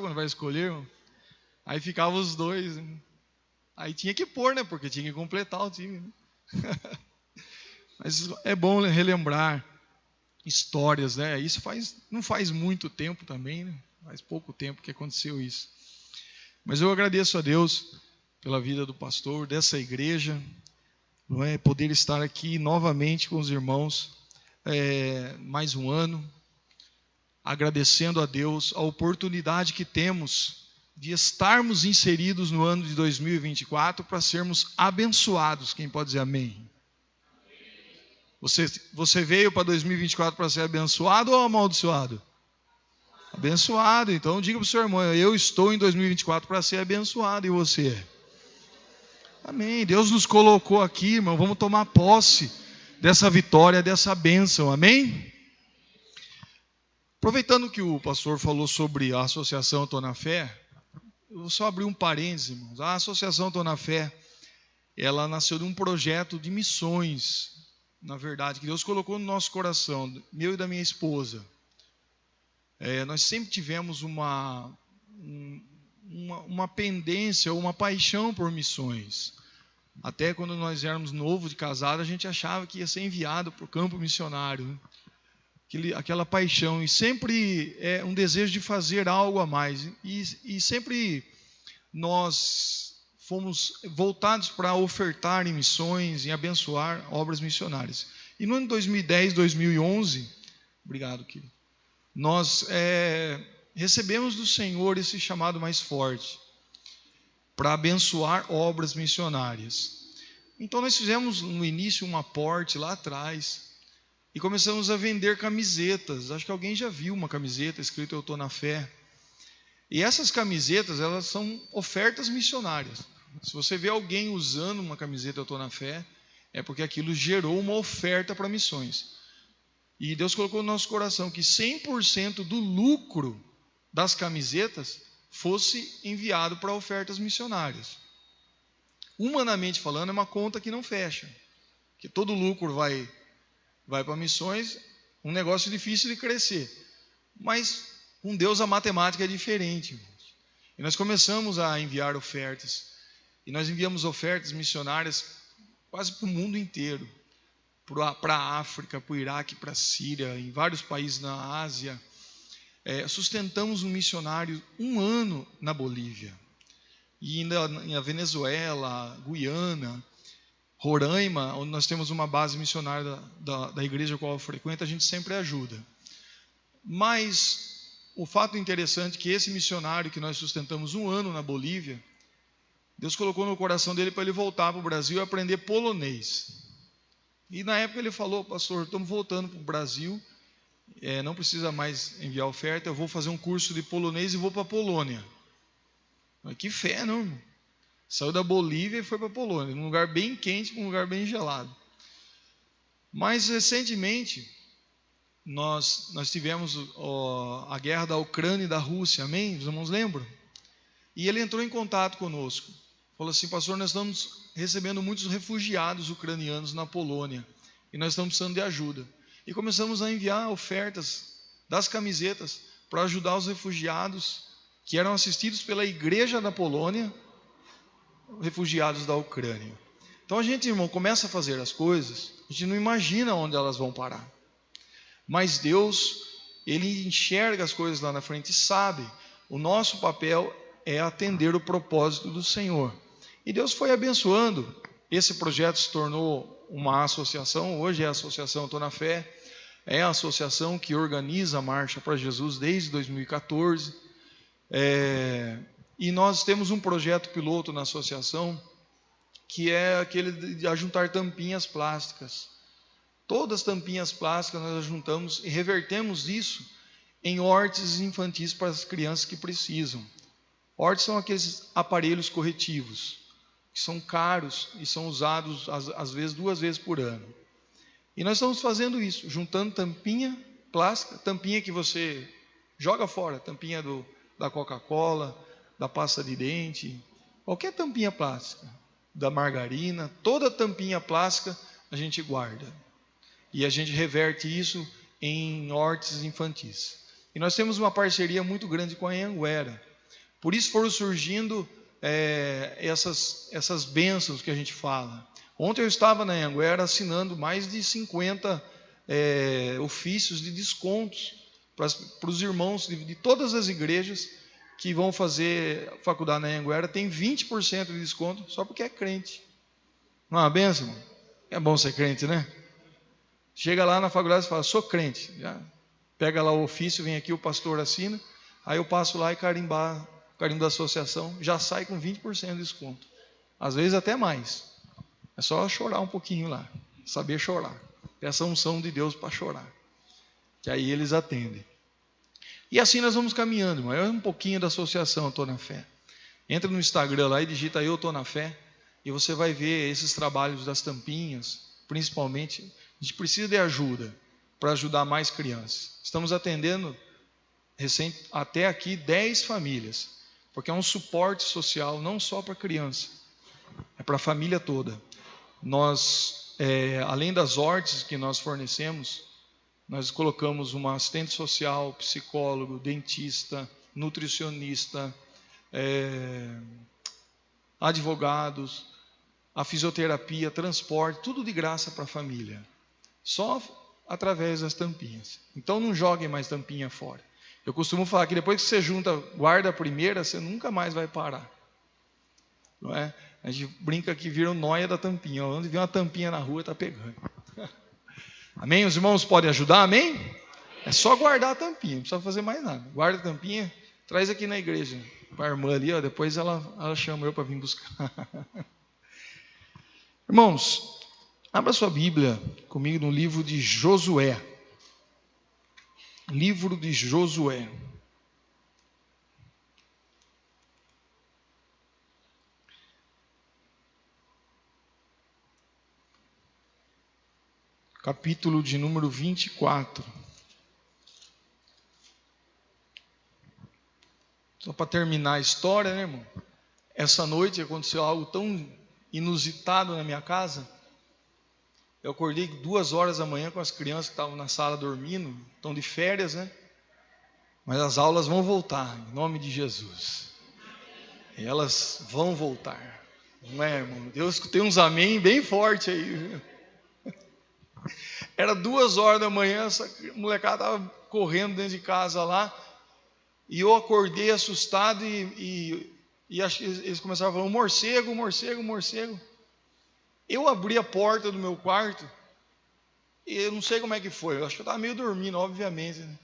sabe quando vai escolher, irmão? Aí ficavam os dois, né? Aí tinha que pôr, né? Porque tinha que completar o time, né? Mas é bom relembrar histórias, né? Isso não faz muito tempo também, né? Faz pouco tempo que aconteceu isso. Mas eu agradeço a Deus pela vida do pastor, dessa igreja, não é? Poder estar aqui novamente com os irmãos, mais um ano, agradecendo a Deus a oportunidade que temos de estarmos inseridos no ano de 2024 para sermos abençoados. Quem pode dizer amém? Você veio para 2024 para ser abençoado ou amaldiçoado? Abençoado. Então diga para o seu irmão: eu estou em 2024 para ser abençoado. E você? Amém. Deus nos colocou aqui, irmão. Vamos tomar posse dessa vitória, dessa bênção. Amém? Aproveitando que o pastor falou sobre a Associação Tô na Fé, eu vou só abrir um parênteses, irmãos. A Associação Tô na Fé, ela nasceu de um projeto de missões, na verdade, que Deus colocou no nosso coração, meu e da minha esposa. Nós sempre tivemos uma pendência, uma paixão por missões. Até quando nós éramos novos de casado, a gente achava que ia ser enviado para o campo missionário, né? Aquela paixão, e sempre um desejo de fazer algo a mais. E sempre nós fomos voltados para ofertar em missões, em abençoar obras missionárias. E no ano de 2010, 2011, obrigado, querido, nós recebemos do Senhor esse chamado mais forte para abençoar obras missionárias. Então nós fizemos no início um aporte lá atrás e começamos a vender camisetas. Acho que alguém já viu uma camiseta escrita "Eu Tô na Fé". E essas camisetas, elas são ofertas missionárias. Se você vê alguém usando uma camiseta "Eu Tô na Fé", é porque aquilo gerou uma oferta para missões. E Deus colocou no nosso coração que 100% do lucro das camisetas fosse enviado para ofertas missionárias. Humanamente falando, é uma conta que não fecha, que todo lucro vai para missões, um negócio difícil de crescer. Mas com Deus a matemática é diferente, irmãos. E nós começamos a enviar ofertas. E nós enviamos ofertas missionárias quase para o mundo inteiro. Para a África, para o Iraque, para a Síria, em vários países na Ásia. Sustentamos um missionário 1 ano na Bolívia. E ainda na Venezuela, Guiana, Roraima, onde nós temos uma base missionária da igreja a qual eu frequento, a gente sempre ajuda. Mas o fato interessante é que esse missionário que nós sustentamos 1 ano na Bolívia, Deus colocou no coração dele para ele voltar para o Brasil e aprender polonês. E na época ele falou: pastor, estamos voltando para o Brasil, não precisa mais enviar oferta, eu vou fazer um curso de polonês e vou para a Polônia. Mas que fé, não, irmão? Saiu da Bolívia e foi para a Polônia, num lugar bem quente, num lugar bem gelado. Mas recentemente nós tivemos a guerra da Ucrânia e da Rússia, amém? Os irmãos lembram? E ele entrou em contato conosco. Falou assim: pastor, nós estamos recebendo muitos refugiados ucranianos na Polônia e nós estamos precisando de ajuda. E começamos a enviar ofertas das camisetas para ajudar os refugiados que eram assistidos pela igreja da Polônia, refugiados da Ucrânia. Então a gente, irmão, começa a fazer as coisas, a gente não imagina onde elas vão parar. Mas Deus, Ele enxerga as coisas lá na frente e sabe. O nosso papel é atender o propósito do Senhor. E Deus foi abençoando. Esse projeto se tornou uma associação. Hoje é a Associação Tô na Fé. É a associação que organiza a Marcha para Jesus desde 2014. E nós temos um projeto piloto na associação, que é aquele de ajuntar tampinhas plásticas. Todas as tampinhas plásticas nós ajuntamos e revertemos isso em hortes infantis para as crianças que precisam. Hortes são aqueles aparelhos corretivos, que são caros e são usados às vezes 2 vezes por ano. E nós estamos fazendo isso, juntando tampinha plástica, tampinha que você joga fora, tampinha da Coca-Cola, da pasta de dente, qualquer tampinha plástica, da margarina, toda tampinha plástica a gente guarda. E a gente reverte isso em hortes infantis. E nós temos uma parceria muito grande com a Anhanguera. Por isso foram surgindo essas bênçãos que a gente fala. Ontem eu estava na Anhanguera assinando mais de 50 ofícios de descontos para os irmãos de todas as igrejas que vão fazer faculdade na Anhanguera. Tem 20% de desconto só porque é crente. Não é uma bênção? É bom ser crente, né? Chega lá na faculdade e fala, sou crente. Já pega lá o ofício, vem aqui, o pastor assina. Aí eu passo lá e carimbo da associação, já sai com 20% de desconto. Às vezes até mais. É só chorar um pouquinho lá. Saber chorar. Essa unção de Deus para chorar. Que aí eles atendem. E assim nós vamos caminhando, irmão. É um pouquinho da associação Eu Tô na Fé. Entra no Instagram lá e digita Eu Tô na Fé. E você vai ver esses trabalhos das tampinhas. Principalmente, a gente precisa de ajuda para ajudar mais crianças. Estamos atendendo até aqui 10 famílias. Porque é um suporte social, não só para a criança. É para a família toda. Nós, além das hortes que nós fornecemos, nós colocamos uma assistente social, psicólogo, dentista, nutricionista, advogados, a fisioterapia, transporte, tudo de graça para a família. Só através das tampinhas. Então não joguem mais tampinha fora. Eu costumo falar que depois que você guarda a primeira, você nunca mais vai parar. Não é? A gente brinca que vira o nóia da tampinha. Onde vê uma tampinha na rua, está pegando. Amém? Os irmãos podem ajudar? Amém? É só guardar a tampinha, não precisa fazer mais nada. Guarda a tampinha, traz aqui na igreja. Com a irmã ali, ó, depois ela chama eu para vir buscar. Irmãos, abra sua Bíblia comigo no livro de Josué. Livro de Josué. Capítulo de número 24. Só para terminar a história, né, irmão? Essa noite aconteceu algo tão inusitado na minha casa. Eu acordei 2 horas da manhã com as crianças que estavam na sala dormindo, estão de férias, né? Mas as aulas vão voltar, em nome de Jesus. E elas vão voltar. Não é, irmão? Deus tem uns amém bem forte aí. Era 2 horas da manhã, essa molecada estava correndo dentro de casa lá. E eu acordei assustado e eles começaram a falar, morcego, morcego, morcego. Eu abri a porta do meu quarto, e eu não sei como é que foi, eu acho que eu estava meio dormindo, obviamente, né?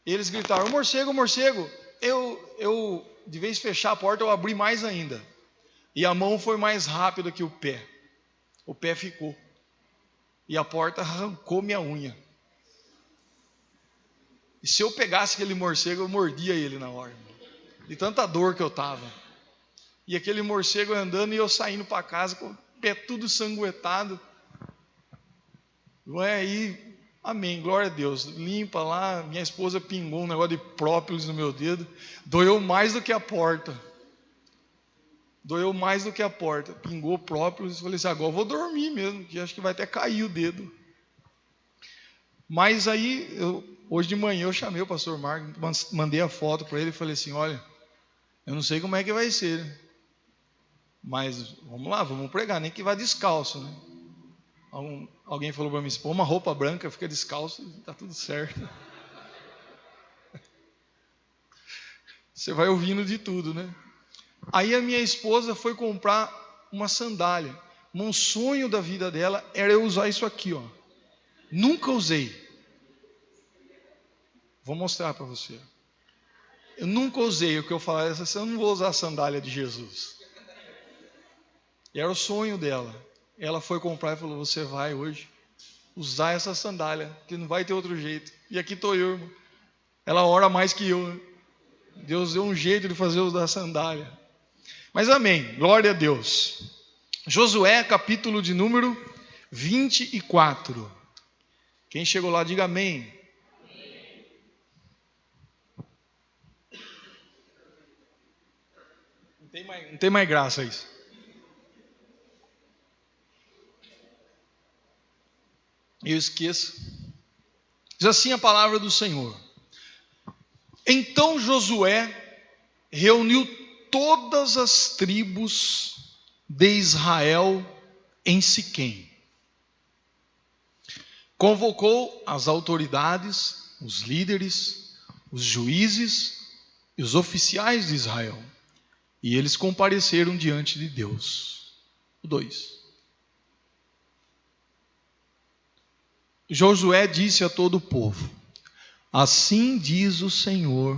Eles gritaram, morcego, morcego. Eu, de vez de fechar a porta, eu abri mais ainda. E a mão foi mais rápida que o pé. O pé ficou. E a porta arrancou minha unha. E se eu pegasse aquele morcego, eu mordia ele na hora. De tanta dor que eu estava. E aquele morcego andando e eu saindo para casa com o pé tudo sanguetado. Não é? E, amém, glória a Deus. Limpa lá, minha esposa pingou um negócio de própolis no meu dedo. Doeu mais do que a porta. Doeu mais do que a porta. Pingou própolis. Falei assim, agora eu vou dormir mesmo, que acho que vai até cair o dedo. Mas aí, hoje de manhã eu chamei o pastor Marcos, mandei a foto para ele e falei assim, olha, eu não sei como é que vai ser, né? Mas vamos lá, vamos pregar, nem que vá descalço, né? Alguém falou para mim, se pôr uma roupa branca, fica descalço e está tudo certo. Você vai ouvindo de tudo, né? Aí a minha esposa foi comprar uma sandália. Um sonho da vida dela era eu usar isso aqui, ó. Nunca usei. Vou mostrar para você. Eu nunca usei. O que eu falei, eu não vou usar a sandália de Jesus. E era o sonho dela. Ela foi comprar e falou, você vai hoje usar essa sandália, que não vai ter outro jeito. E aqui estou eu, irmão. Ela ora mais que eu, né? Deus deu um jeito de fazer usar a sandália. Mas amém, glória a Deus. Josué, capítulo de número 24. Quem chegou lá, diga amém. Não tem mais graça isso. Eu esqueço. Diz assim a palavra do Senhor. Então Josué reuniu todas as tribos de Israel em Siquém. Convocou as autoridades, os líderes, os juízes e os oficiais de Israel. E eles compareceram diante de Deus. 2. Josué disse a todo o povo: assim diz o Senhor,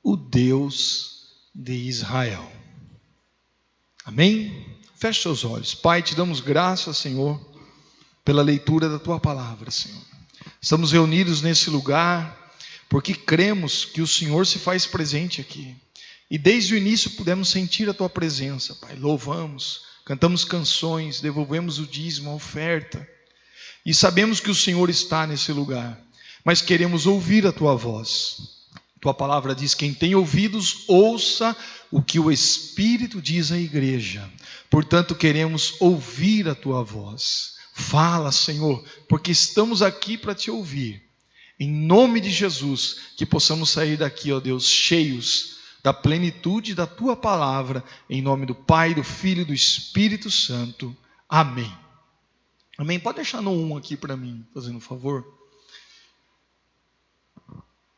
o Deus de Israel. Amém? Feche seus olhos. Pai, te damos graças, Senhor, pela leitura da tua palavra, Senhor. Estamos reunidos nesse lugar porque cremos que o Senhor se faz presente aqui. E desde o início pudemos sentir a tua presença, Pai. Louvamos, cantamos canções, devolvemos o dízimo, a oferta. E sabemos que o Senhor está nesse lugar, mas queremos ouvir a tua voz. Tua palavra diz: quem tem ouvidos, ouça o que o Espírito diz à igreja. Portanto, queremos ouvir a tua voz. Fala, Senhor, porque estamos aqui para te ouvir. Em nome de Jesus, que possamos sair daqui, ó Deus, cheios da plenitude da tua palavra, em nome do Pai, do Filho e do Espírito Santo. Amém. Amém? Pode deixar no 1 aqui para mim, fazendo um favor.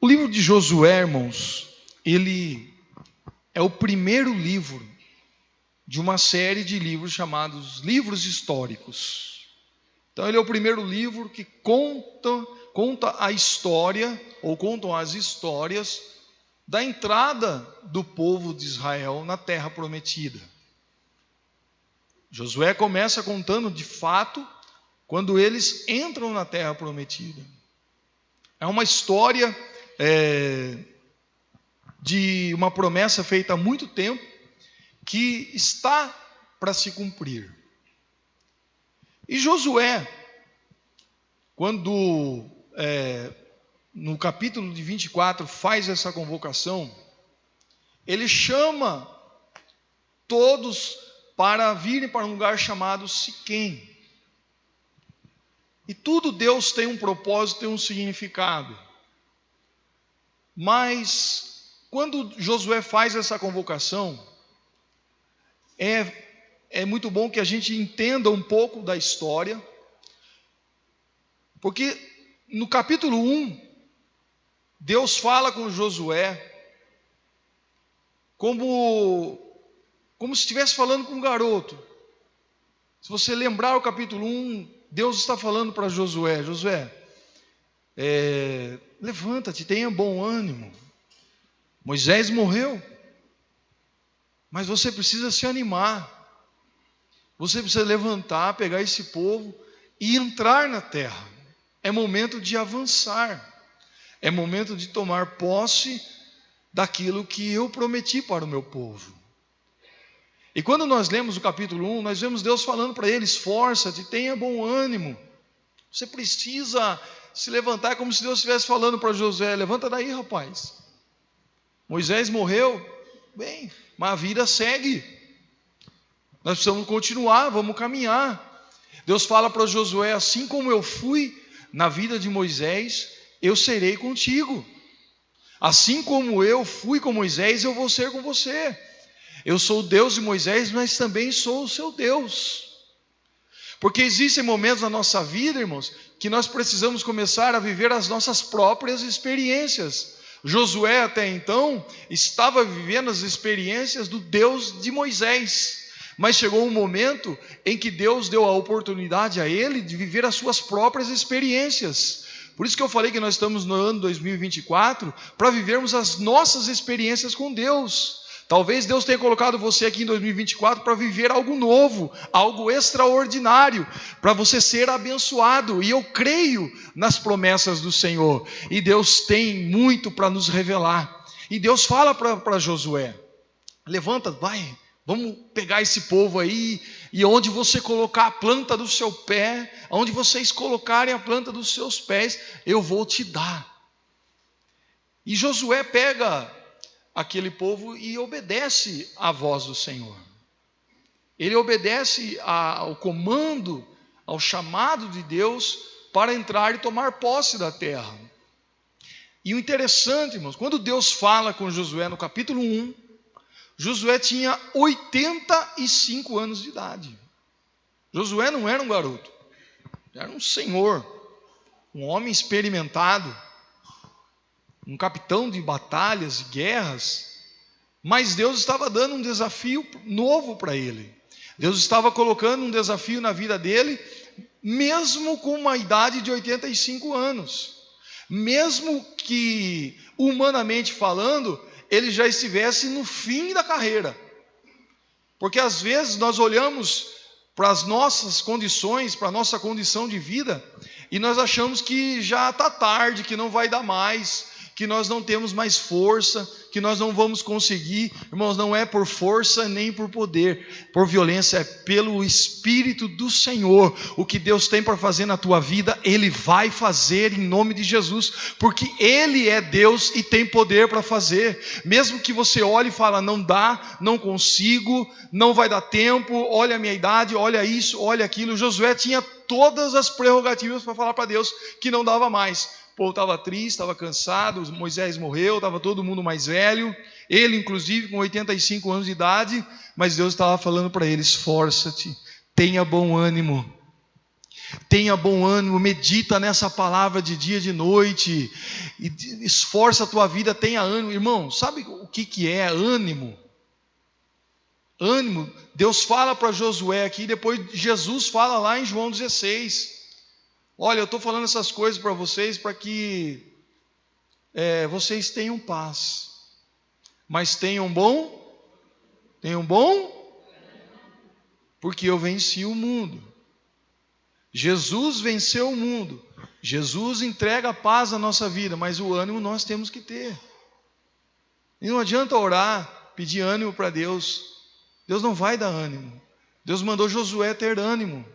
O livro de Josué, irmãos, ele é o primeiro livro de uma série de livros chamados livros históricos. Então ele é o primeiro livro que conta a história, ou contam as histórias da entrada do povo de Israel na terra prometida. Josué começa contando de fato quando eles entram na terra prometida. É uma história de uma promessa feita há muito tempo, que está para se cumprir. E Josué, quando no capítulo de 24 faz essa convocação, ele chama todos para virem para um lugar chamado Siquém. E tudo Deus tem um propósito, tem um significado. Mas quando Josué faz essa convocação, é muito bom que a gente entenda um pouco da história, porque no capítulo 1, Deus fala com Josué como se estivesse falando com um garoto. Se você lembrar o capítulo 1, Deus está falando para Josué: Josué, levanta-te, tenha bom ânimo. Moisés morreu, mas você precisa se animar. Você precisa levantar, pegar esse povo e entrar na terra. É momento de avançar. É momento de tomar posse daquilo que eu prometi para o meu povo. E quando nós lemos o capítulo 1, nós vemos Deus falando para ele: esforça-te, tenha bom ânimo. Você precisa se levantar, como se Deus estivesse falando para Josué: levanta daí, rapaz. Moisés morreu, bem, mas a vida segue. Nós precisamos continuar, vamos caminhar. Deus fala para Josué: assim como eu fui na vida de Moisés, eu serei contigo. Assim como eu fui com Moisés, eu vou ser com você. Eu sou o Deus de Moisés, mas também sou o seu Deus. Porque existem momentos na nossa vida, irmãos, que nós precisamos começar a viver as nossas próprias experiências. Josué até então estava vivendo as experiências do Deus de Moisés, mas chegou um momento em que Deus deu a oportunidade a ele de viver as suas próprias experiências. Por isso que eu falei que nós estamos no ano 2024 para vivermos as nossas experiências com Deus. Talvez Deus tenha colocado você aqui em 2024 para viver algo novo, algo extraordinário, para você ser abençoado. E eu creio nas promessas do Senhor. E Deus tem muito para nos revelar. E Deus fala para Josué: levanta, vai, vamos pegar esse povo aí, e onde você colocar a planta do seu pé, onde vocês colocarem a planta dos seus pés, eu vou te dar. E Josué pega aquele povo e obedece à voz do Senhor. Ele obedece ao comando, ao chamado de Deus para entrar e tomar posse da terra. E o interessante, irmãos, quando Deus fala com Josué no capítulo 1, Josué tinha 85 anos de idade. Josué não era um garoto, era um senhor, um homem experimentado, um capitão de batalhas e guerras, mas Deus estava dando um desafio novo para ele. Deus estava colocando um desafio na vida dele, mesmo com uma idade de 85 anos. Mesmo que, humanamente falando, ele já estivesse no fim da carreira. Porque às vezes nós olhamos para as nossas condições, para a nossa condição de vida, e nós achamos que já está tarde, que não vai dar mais, que nós não temos mais força, que nós não vamos conseguir. Irmãos, não é por força nem por poder, por violência, é pelo Espírito do Senhor. O que Deus tem para fazer na tua vida, Ele vai fazer em nome de Jesus, porque Ele é Deus e tem poder para fazer. Mesmo que você olhe e fale, não dá, não consigo, não vai dar tempo, olha a minha idade, olha isso, olha aquilo. Josué tinha todas as prerrogativas para falar para Deus que não dava mais. O povo estava triste, estava cansado, Moisés morreu, estava todo mundo mais velho, ele inclusive com 85 anos de idade, mas Deus estava falando para ele, esforça-te, tenha bom ânimo, medita nessa palavra de dia e de noite, e esforça a tua vida, tenha ânimo. Irmão, sabe o que é ânimo? Ânimo, Deus fala para Josué aqui, depois Jesus fala lá em João 16, olha, eu estou falando essas coisas para vocês para que vocês tenham paz, mas tenham bom, porque eu venci o mundo. Jesus venceu o mundo, Jesus entrega a paz à nossa vida, mas o ânimo nós temos que ter. E não adianta orar, pedir ânimo para Deus, Deus não vai dar ânimo. Deus mandou Josué ter ânimo.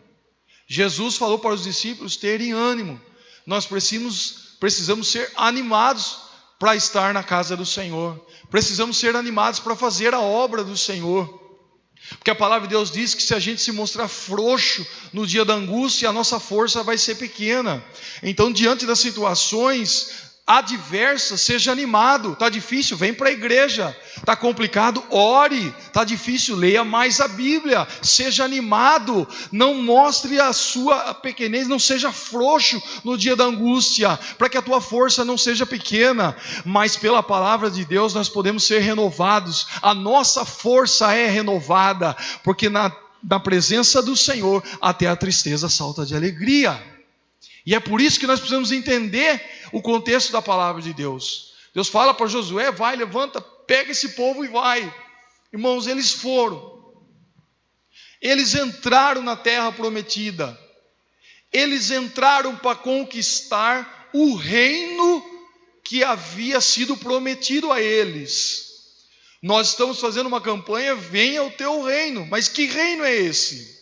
Jesus falou para os discípulos terem ânimo. Nós precisamos ser animados para estar na casa do Senhor. Precisamos ser animados para fazer a obra do Senhor. Porque a palavra de Deus diz que se a gente se mostrar frouxo no dia da angústia, a nossa força vai ser pequena. Então, diante das situações adversa, seja animado. Está difícil, vem para a igreja. Está complicado, ore. Está difícil, leia mais a Bíblia. Seja animado, não mostre a sua pequenez, não seja frouxo no dia da angústia, para que a tua força não seja pequena, mas pela palavra de Deus nós podemos ser renovados. A nossa força é renovada, porque na presença do Senhor até a tristeza salta de alegria. E é por isso que nós precisamos entender o contexto da palavra de Deus. Deus fala para Josué, vai, levanta, pega esse povo e vai. Irmãos, eles foram. Eles entraram na terra prometida. Eles entraram para conquistar o reino que havia sido prometido a eles. Nós estamos fazendo uma campanha, venha o teu reino. Mas que reino é esse?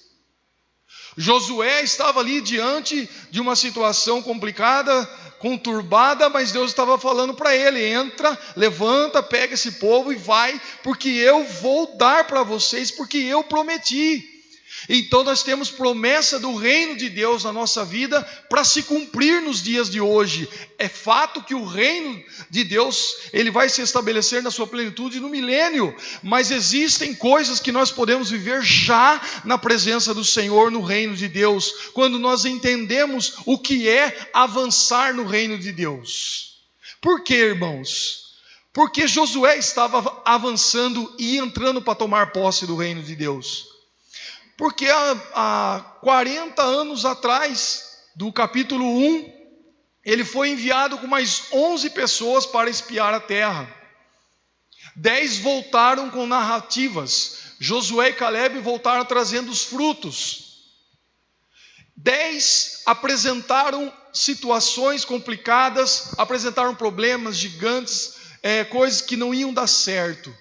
Josué estava ali diante de uma situação complicada, conturbada, mas Deus estava falando para ele, entra, levanta, pega esse povo e vai, porque eu vou dar para vocês, porque eu prometi. Então nós temos promessa do reino de Deus na nossa vida para se cumprir nos dias de hoje. É fato que o reino de Deus, ele vai se estabelecer na sua plenitude no milênio, mas existem coisas que nós podemos viver já na presença do Senhor no reino de Deus, quando nós entendemos o que é avançar no reino de Deus. Por quê, irmãos? Porque Josué estava avançando e entrando para tomar posse do reino de Deus. Porque há 40 anos atrás, do capítulo 1, ele foi enviado com mais 11 pessoas para espiar a terra. 10 voltaram com narrativas. Josué e Caleb voltaram trazendo os frutos. 10 apresentaram situações complicadas, apresentaram problemas gigantes, coisas que não iam dar certo.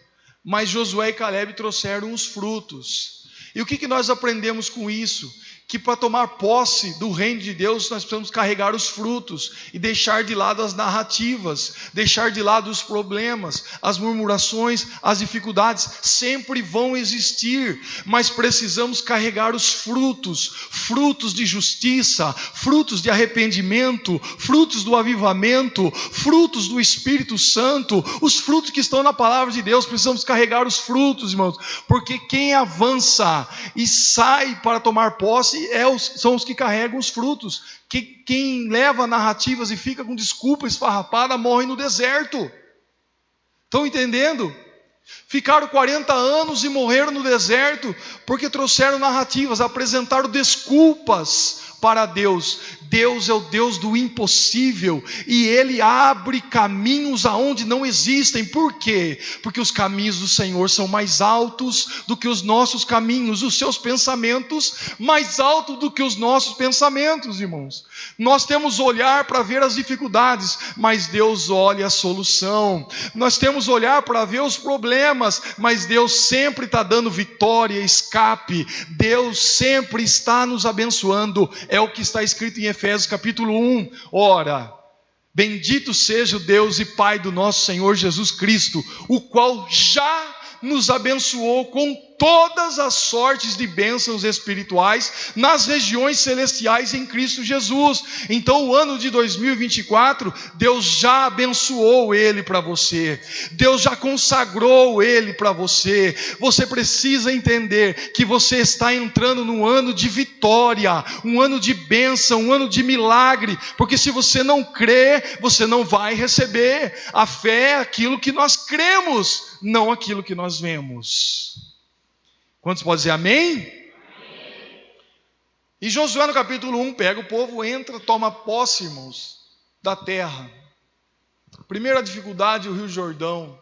Mas Josué e Caleb trouxeram os frutos. E o que nós aprendemos com isso? que para tomar posse do reino de Deus, nós precisamos carregar os frutos e deixar de lado as narrativas, deixar de lado os problemas, as murmurações, as dificuldades, sempre vão existir, mas precisamos carregar os frutos, frutos de justiça, frutos de arrependimento, frutos do avivamento, frutos do Espírito Santo, os frutos que estão na palavra de Deus. Precisamos carregar os frutos, irmãos, porque quem avança e sai para tomar posse são os que carregam os frutos. Quem leva narrativas e fica com desculpa esfarrapada morre no deserto. Estão entendendo? Ficaram 40 anos e morreram no deserto porque trouxeram narrativas, apresentaram desculpas para Deus. Deus é o Deus do impossível e Ele abre caminhos aonde não existem. Por quê? Porque os caminhos do Senhor são mais altos do que os nossos caminhos, os seus pensamentos mais altos do que os nossos pensamentos, irmãos. Nós temos olhar para ver as dificuldades, mas Deus olha a solução. Nós temos olhar para ver os problemas, mas Deus sempre está dando vitória, escape. Deus sempre está nos abençoando. É o que está escrito em Efésios capítulo 1. Ora, bendito seja o Deus e Pai do nosso Senhor Jesus Cristo, o qual já nos abençoou com todas as sortes de bênçãos espirituais nas regiões celestiais em Cristo Jesus. Então o ano de 2024, Deus já abençoou ele para você, Deus já consagrou ele para você. Você precisa entender que você está entrando num ano de vitória, um ano de bênção, um ano de milagre, porque se você não crê, você não vai receber. A fé é aquilo que nós cremos, não aquilo que nós vemos. Quantos podem dizer amém? Amém. E Josué no capítulo 1 pega o povo, entra, toma posse, irmãos, da terra. Primeira dificuldade, o Rio Jordão.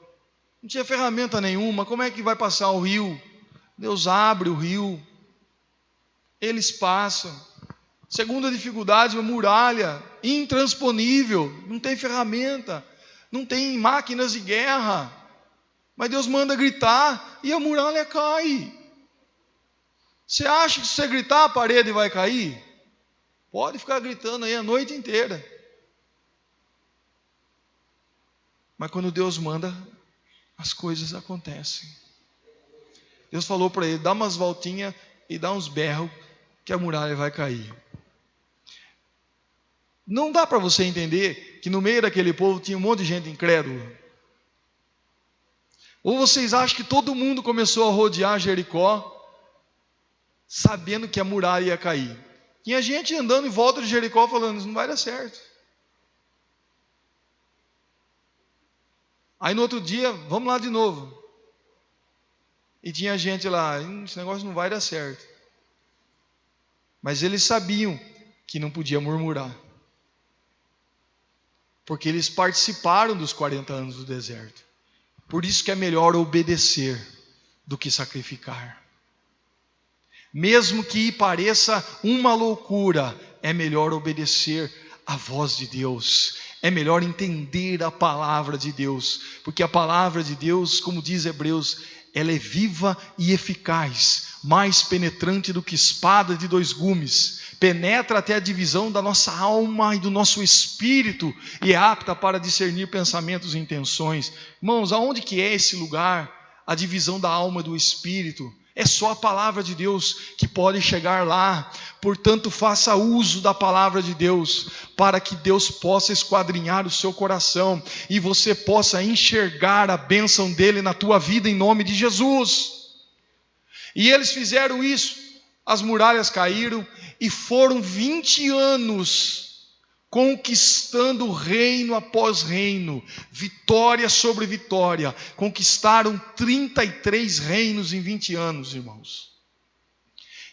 Não tinha ferramenta nenhuma, como é que vai passar o rio? Deus abre o rio, eles passam. Segunda dificuldade, uma muralha intransponível, não tem ferramenta, não tem máquinas de guerra, mas Deus manda gritar e a muralha cai. Você acha que se você gritar a parede vai cair? Pode ficar gritando aí a noite inteira. Mas quando Deus manda, as coisas acontecem. Deus falou para ele, dá umas voltinhas e dá uns berros que a muralha vai cair. Não dá para você entender que no meio daquele povo tinha um monte de gente incrédula? Ou vocês acham que todo mundo começou a rodear Jericó sabendo que a muralha ia cair? Tinha gente andando em volta de Jericó falando, isso não vai dar certo. Aí no outro dia, vamos lá de novo. E tinha gente lá, esse negócio não vai dar certo. Mas eles sabiam que não podia murmurar. Porque eles participaram dos 40 anos do deserto. Por isso que é melhor obedecer do que sacrificar. Mesmo que pareça uma loucura, é melhor obedecer à voz de Deus. É melhor entender a palavra de Deus. Porque a palavra de Deus, como diz Hebreus, ela é viva e eficaz, mais penetrante do que espada de 2 gumes. Penetra até a divisão da nossa alma e do nosso espírito e é apta para discernir pensamentos e intenções. Irmãos, aonde que é esse lugar? A divisão da alma e do espírito. É só a palavra de Deus que pode chegar lá. Portanto, faça uso da palavra de Deus, para que Deus possa esquadrinhar o seu coração e você possa enxergar a bênção dele na tua vida, em nome de Jesus. E eles fizeram isso, as muralhas caíram e foram 20 anos conquistando reino após reino, vitória sobre vitória. Conquistaram 33 reinos em 20 anos, irmãos.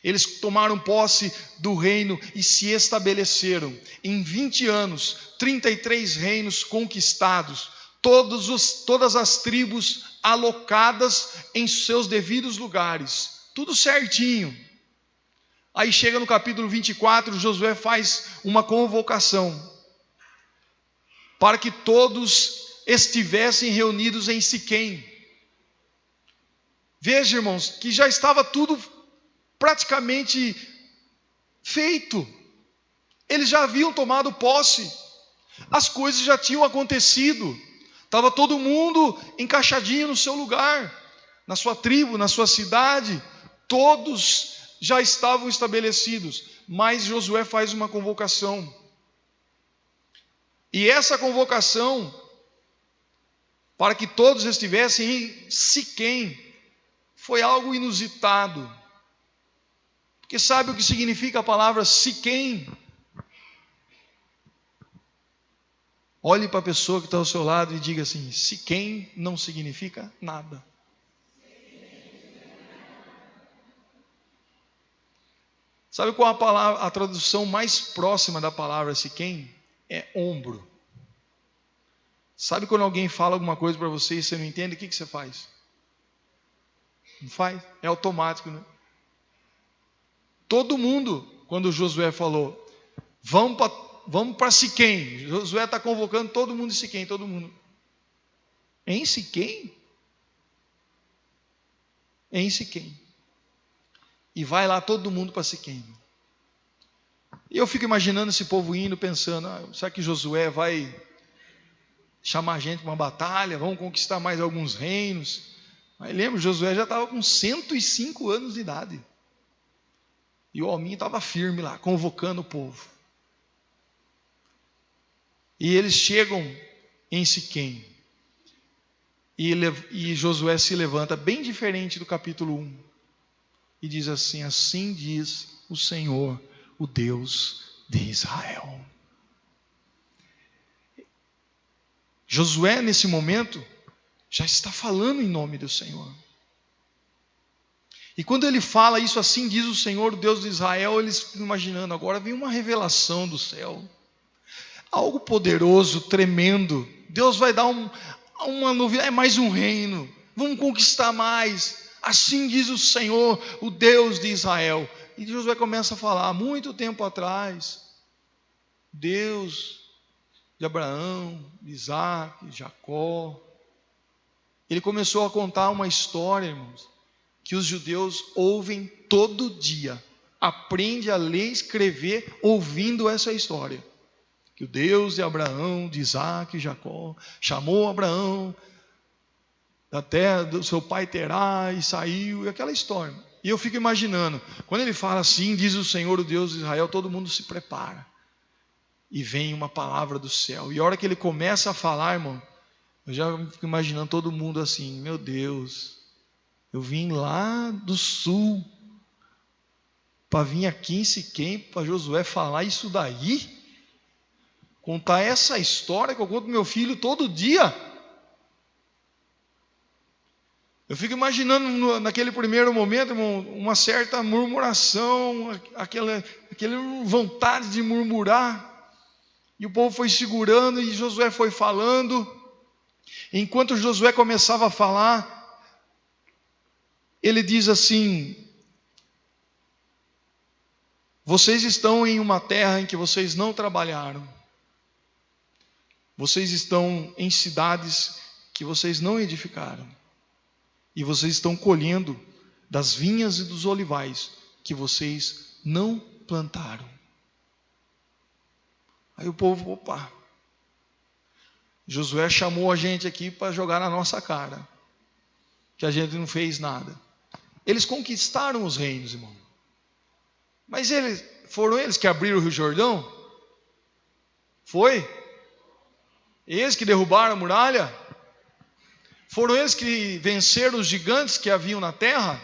Eles tomaram posse do reino e se estabeleceram. Em 20 anos, 33 reinos conquistados, todas as tribos alocadas em seus devidos lugares, tudo certinho. Aí chega no capítulo 24, Josué faz uma convocação para que todos estivessem reunidos em Siquém. Veja, irmãos, que já estava tudo praticamente feito. Eles já haviam tomado posse. As coisas já tinham acontecido. Estava todo mundo encaixadinho no seu lugar, na sua tribo, na sua cidade. Todos já estavam estabelecidos. Mas Josué faz uma convocação. E essa convocação, para que todos estivessem em Siquém, foi algo inusitado. Porque sabe o que significa a palavra Siquém? Olhe para a pessoa que está ao seu lado e diga assim: Siquém não significa nada. Sabe qual a tradução mais próxima da palavra Siquém? É ombro. Sabe quando alguém fala alguma coisa para você e você não entende, o que você faz? Não faz, é automático, né? Todo mundo, quando Josué falou, vamos para Siquém, Josué está convocando todo mundo em Siquém, todo mundo. Em Siquém? Em Siquém. E vai lá todo mundo para Siquém. E eu fico imaginando esse povo indo, pensando, será que Josué vai chamar a gente para uma batalha? Vamos conquistar mais alguns reinos? Mas lembra, Josué já estava com 105 anos de idade. E o hominho estava firme lá, convocando o povo. E eles chegam em Siquém. E Josué se levanta, bem diferente do capítulo 1. E diz assim: assim diz o Senhor, o Deus de Israel. Josué, nesse momento, já está falando em nome do Senhor. E quando ele fala isso, assim diz o Senhor, o Deus de Israel, eles ficam imaginando, agora vem uma revelação do céu. Algo poderoso, tremendo. Deus vai dar uma novidade, é mais um reino. Vamos conquistar mais. Assim diz o Senhor, o Deus de Israel. E Josué começa a falar, há muito tempo atrás, Deus de Abraão, de Isaac, de Jacó. Ele começou a contar uma história, irmãos, que os judeus ouvem todo dia. Aprende a ler e escrever ouvindo essa história. Que o Deus de Abraão, de Isaac e Jacó chamou Abraão da terra do seu pai Terá e saiu, e aquela história. E eu fico imaginando, quando ele fala assim, diz o Senhor, o Deus de Israel, todo mundo se prepara. E vem uma palavra do céu. E a hora que ele começa a falar, irmão, eu já fico imaginando todo mundo assim, meu Deus, eu vim lá do sul para vir aqui em Siquém, para Josué falar isso daí? Contar essa história que eu conto pro meu filho todo dia? Eu fico imaginando naquele primeiro momento, irmão, uma certa murmuração, aquela vontade de murmurar. E o povo foi segurando e Josué foi falando. Enquanto Josué começava a falar, ele diz assim: vocês estão em uma terra em que vocês não trabalharam. Vocês estão em cidades que vocês não edificaram. E vocês estão colhendo das vinhas e dos olivais que vocês não plantaram. Aí o povo, opa, Josué chamou a gente aqui para jogar na nossa cara, que a gente não fez nada. Eles conquistaram os reinos, irmão. Mas foram eles que abriram o Rio Jordão? Foi? Eles que derrubaram a muralha? Foram eles que venceram os gigantes que haviam na terra?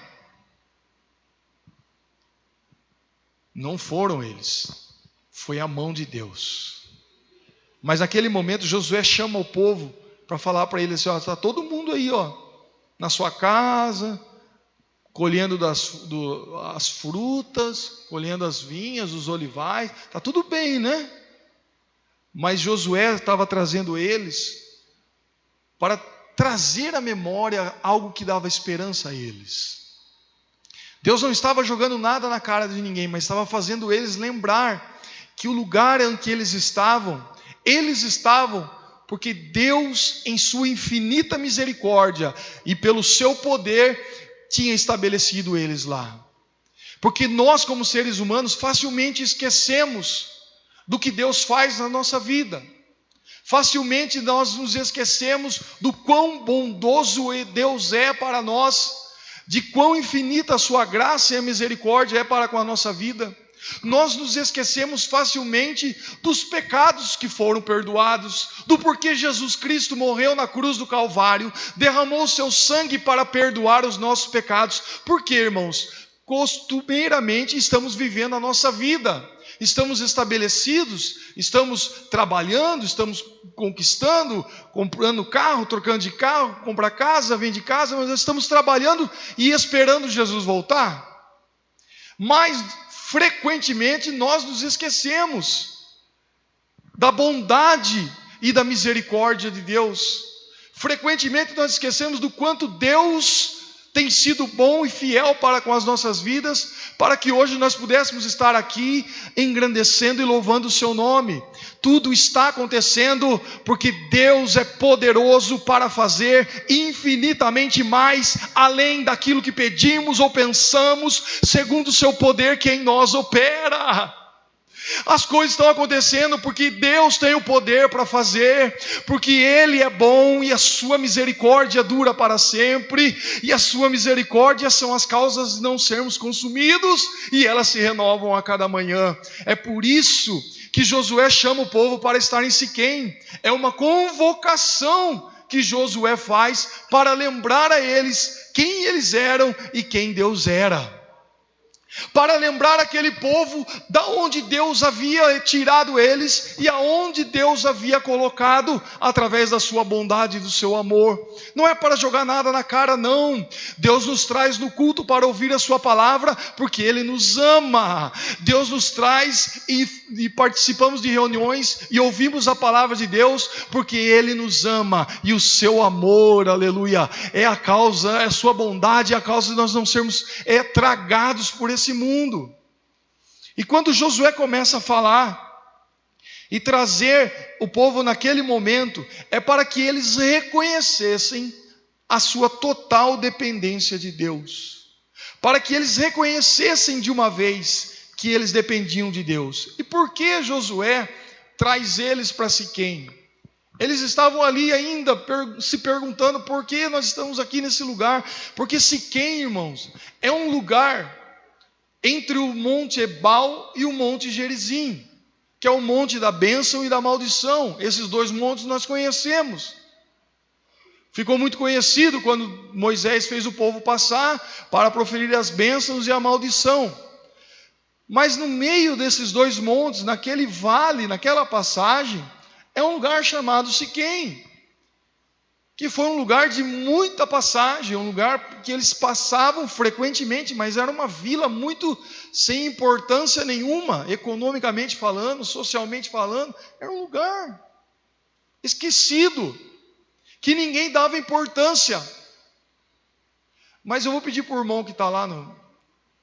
Não foram eles. Foi a mão de Deus. Mas naquele momento Josué chama o povo para falar para eles assim: está todo mundo aí, na sua casa, colhendo as frutas, colhendo as vinhas, os olivais, está tudo bem, né? Mas Josué estava trazendo eles para trazer à memória algo que dava esperança a eles. Deus não estava jogando nada na cara de ninguém, mas estava fazendo eles lembrar que o lugar em que eles estavam porque Deus, em sua infinita misericórdia e pelo seu poder, tinha estabelecido eles lá. Porque nós, como seres humanos, facilmente esquecemos do que Deus faz na nossa vida. Facilmente nós nos esquecemos do quão bondoso Deus é para nós, de quão infinita a sua graça e a misericórdia é para com a nossa vida. Nós nos esquecemos facilmente dos pecados que foram perdoados, do porquê Jesus Cristo morreu na cruz do Calvário, derramou o seu sangue para perdoar os nossos pecados. Por quê, irmãos? Costumeiramente estamos vivendo a nossa vida, estamos estabelecidos, estamos trabalhando, estamos conquistando, comprando carro, trocando de carro, comprar casa, vende casa, mas nós estamos trabalhando e esperando Jesus voltar. Mas frequentemente nós nos esquecemos da bondade e da misericórdia de Deus. Frequentemente nós esquecemos do quanto Deus tem sido bom e fiel para com as nossas vidas, para que hoje nós pudéssemos estar aqui engrandecendo e louvando o seu nome. Tudo está acontecendo porque Deus é poderoso para fazer infinitamente mais, além daquilo que pedimos ou pensamos, segundo o seu poder que em nós opera. As coisas estão acontecendo porque Deus tem o poder para fazer, porque Ele é bom e a sua misericórdia dura para sempre, e a sua misericórdia são as causas de não sermos consumidos, e elas se renovam a cada manhã. É por isso que Josué chama o povo para estar em Siquém. É uma convocação que Josué faz para lembrar a eles quem eles eram e quem Deus era. Para lembrar aquele povo da onde Deus havia tirado eles e aonde Deus havia colocado através da sua bondade e do seu amor. Não é para jogar nada na cara, não. Deus nos traz no culto para ouvir a sua palavra porque Ele nos ama. Deus nos traz e participamos de reuniões e ouvimos a palavra de Deus porque Ele nos ama, e o seu amor, aleluia, é a causa, é a sua bondade, é a causa de nós não sermos tragados por esse mundo. E quando Josué começa a falar e trazer o povo naquele momento, é para que eles reconhecessem a sua total dependência de Deus, para que eles reconhecessem de uma vez que eles dependiam de Deus. E por que Josué traz eles para Siquém? Eles estavam ali ainda se perguntando por que nós estamos aqui nesse lugar, porque Siquém, irmãos, é um lugar entre o Monte Ebal e o Monte Gerizim, que é o monte da bênção e da maldição. Esses dois montes nós conhecemos. Ficou muito conhecido quando Moisés fez o povo passar para proferir as bênçãos e a maldição. Mas no meio desses dois montes, naquele vale, naquela passagem, é um lugar chamado Siquém, que foi um lugar de muita passagem, um lugar que eles passavam frequentemente, mas era uma vila muito sem importância nenhuma, economicamente falando, socialmente falando. Era um lugar esquecido, que ninguém dava importância. Mas eu vou pedir para o irmão que está lá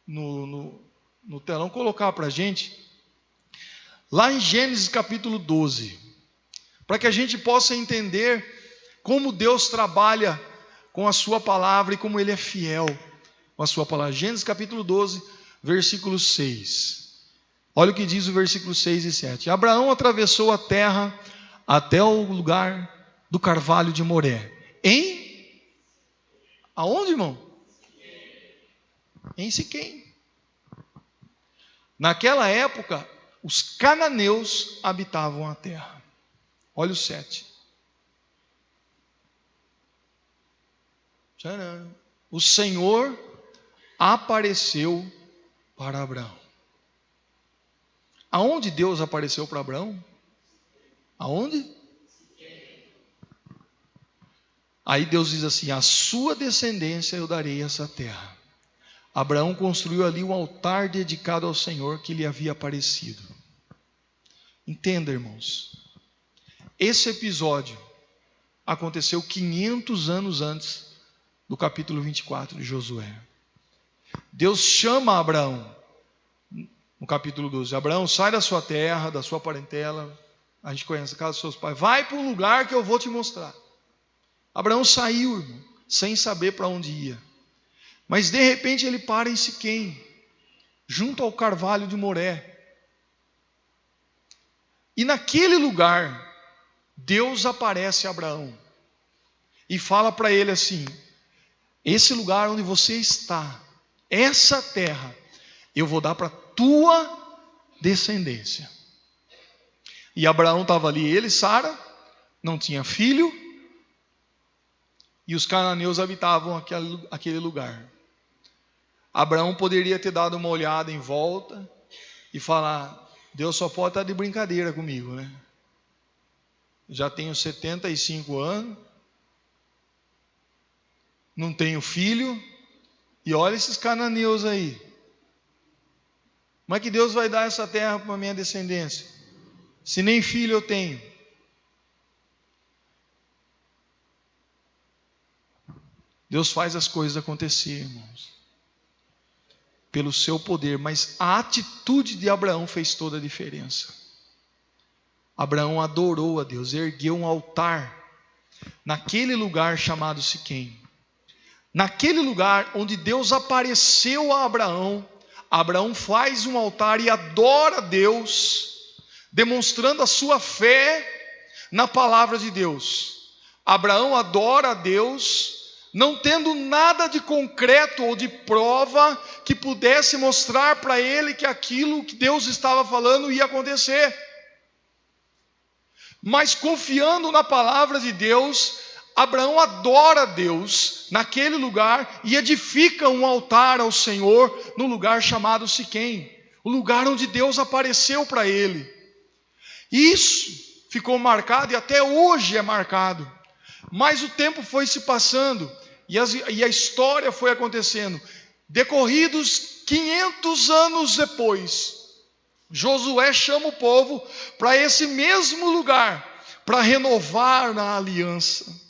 no telão colocar para a gente, lá em Gênesis capítulo 12, para que a gente possa entender como Deus trabalha com a sua palavra e como Ele é fiel com a sua palavra. Gênesis capítulo 12, versículo 6. Olha o que diz o versículo 6 e 7. Abraão atravessou a terra até o lugar do carvalho de Moré. Aonde, irmão? Em Siquém. Naquela época, os cananeus habitavam a terra. Olha o 7. O Senhor apareceu para Abraão. Aonde Deus apareceu para Abraão? Aonde? Aí Deus diz assim: a sua descendência eu darei essa terra. Abraão construiu ali um altar dedicado ao Senhor que lhe havia aparecido. Entenda, irmãos, esse episódio aconteceu 500 anos antes do capítulo 24 de Josué. Deus chama Abraão no capítulo 12. Abraão, sai da sua terra, da sua parentela, a gente conhece a casa dos seus pais, vai para um lugar que eu vou te mostrar. Abraão saiu, irmão, sem saber para onde ia. Mas de repente ele para em Siquém. junto ao carvalho de Moré. E naquele lugar, Deus aparece a Abraão e fala para ele assim: esse lugar onde você está, essa terra, eu vou dar para tua descendência. E Abraão estava ali, ele e Sara, não tinha filho, e os cananeus habitavam aquele lugar. Abraão poderia ter dado uma olhada em volta e falar: Deus só pode estar de brincadeira comigo, né? Já tenho 75 anos, não tenho filho, e olha esses cananeus aí. Como é que Deus vai dar essa terra para a minha descendência, se nem filho eu tenho? Deus faz as coisas acontecer, irmãos, pelo seu poder, mas a atitude de Abraão fez toda a diferença. Abraão adorou a Deus, ergueu um altar naquele lugar chamado Siquém. Naquele lugar onde Deus apareceu a Abraão, Abraão faz um altar e adora a Deus, demonstrando a sua fé na palavra de Deus. Abraão adora a Deus, não tendo nada de concreto ou de prova que pudesse mostrar para ele que aquilo que Deus estava falando ia acontecer. Mas confiando na palavra de Deus, Abraão adora a Deus naquele lugar e edifica um altar ao Senhor no lugar chamado Siquém, o lugar onde Deus apareceu para ele. Isso ficou marcado e até hoje é marcado. Mas o tempo foi se passando e a história foi acontecendo. Decorridos 500 anos depois, Josué chama o povo para esse mesmo lugar, para renovar a aliança.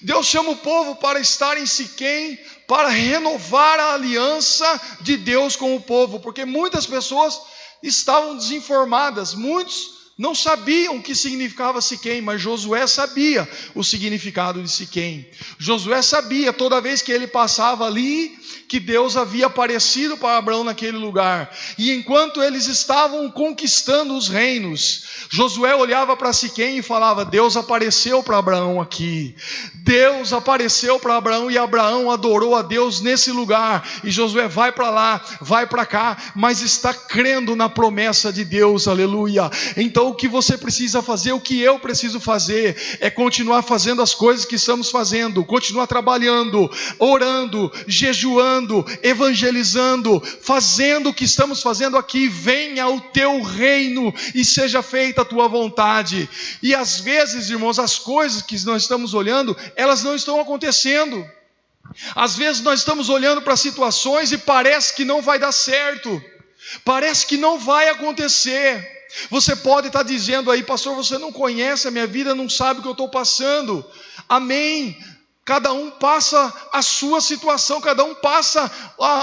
Deus chama o povo para estar em Siquém, para renovar a aliança de Deus com o povo, porque muitas pessoas estavam desinformadas, muitos não sabiam o que significava Siquém, mas Josué sabia o significado de Siquém. Josué sabia, toda vez que ele passava ali, que Deus havia aparecido para Abraão naquele lugar. E enquanto eles estavam conquistando os reinos, Josué olhava para Siquém e falava: Deus apareceu para Abraão aqui. Deus apareceu para Abraão e Abraão adorou a Deus nesse lugar. E Josué vai para lá, vai para cá, mas está crendo na promessa de Deus, aleluia. Então o que você precisa fazer, o que eu preciso fazer, é continuar fazendo as coisas que estamos fazendo, continuar trabalhando, orando, jejuando, evangelizando, fazendo o que estamos fazendo aqui. Venha o teu reino e seja feita a tua vontade. E às vezes, irmãos, as coisas que nós estamos olhando, elas não estão acontecendo. Às vezes nós estamos olhando para situações e parece que não vai dar certo, parece que não vai acontecer. Você pode estar dizendo aí: pastor, você não conhece a minha vida, não sabe o que eu estou passando. Amém. Cada um passa a sua situação, cada um passa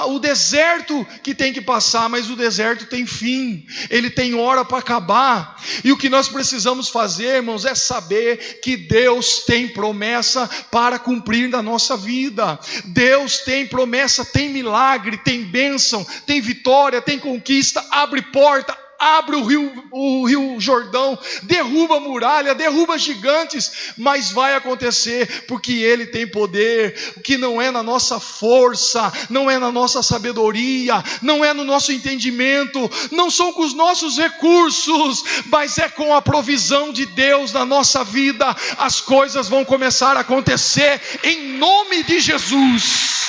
o deserto que tem que passar, mas o deserto tem fim, ele tem hora para acabar. E o que nós precisamos fazer, irmãos, é saber que Deus tem promessa para cumprir na nossa vida. Deus tem promessa, tem milagre, tem bênção, tem vitória, tem conquista, abre porta, abre o rio Jordão, derruba a muralha, derruba gigantes, mas vai acontecer, porque Ele tem poder, que não é na nossa força, não é na nossa sabedoria, não é no nosso entendimento, não são com os nossos recursos, mas é com a provisão de Deus na nossa vida. As coisas vão começar a acontecer, em nome de Jesus.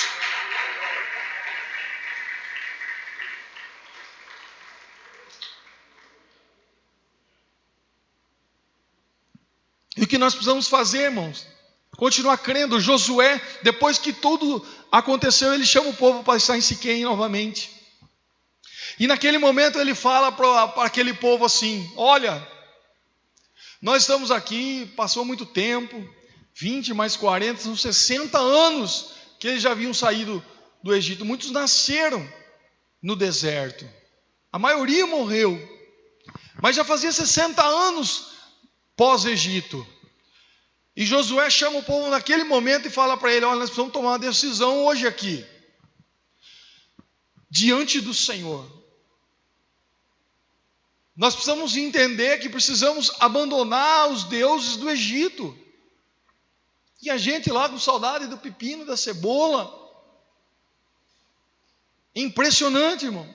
E o que nós precisamos fazer, irmãos? Continuar crendo. Josué, depois que tudo aconteceu, ele chama o povo para estar em Siquém novamente. E naquele momento ele fala para aquele povo assim: olha, nós estamos aqui, passou muito tempo, 20 mais 40, são 60 anos que eles já haviam saído do Egito. Muitos nasceram no deserto, a maioria morreu, mas já fazia 60 anos pós-Egito. E Josué chama o povo naquele momento e fala para ele: olha, nós precisamos tomar uma decisão hoje aqui. diante do Senhor. Nós precisamos entender que precisamos abandonar os deuses do Egito. E a gente lá com saudade do pepino, da cebola. Impressionante, irmão.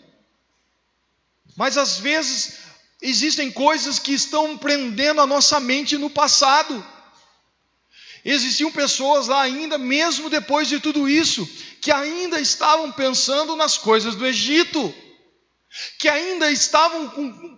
Mas às vezes existem coisas que estão prendendo a nossa mente no passado. Existiam pessoas lá ainda, mesmo depois de tudo isso, que ainda estavam pensando nas coisas do Egito, que ainda estavam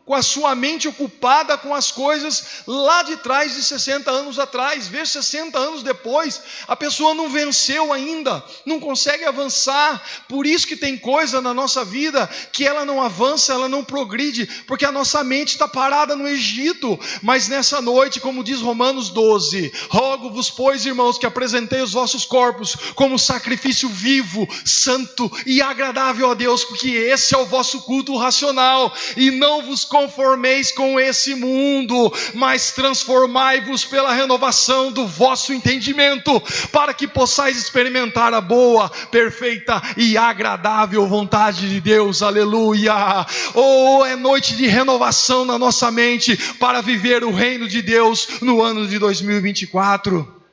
com a sua mente ocupada com as coisas lá de trás, de 60 anos atrás. Veja, 60 anos depois, a pessoa não venceu ainda, não consegue avançar. Por isso que tem coisa na nossa vida que ela não avança, ela não progride, porque a nossa mente está parada no Egito. Mas nessa noite, como diz Romanos 12, rogo-vos, pois, irmãos, que apresentei os vossos corpos como sacrifício vivo, santo e agradável a Deus, porque esse é o vosso culto racional, e não vos conformeis com esse mundo, mas transformai-vos pela renovação do vosso entendimento, para que possais experimentar a boa, perfeita e agradável vontade de Deus. Aleluia! Oh, é noite de renovação na nossa mente, para viver o reino de Deus no ano de 2024.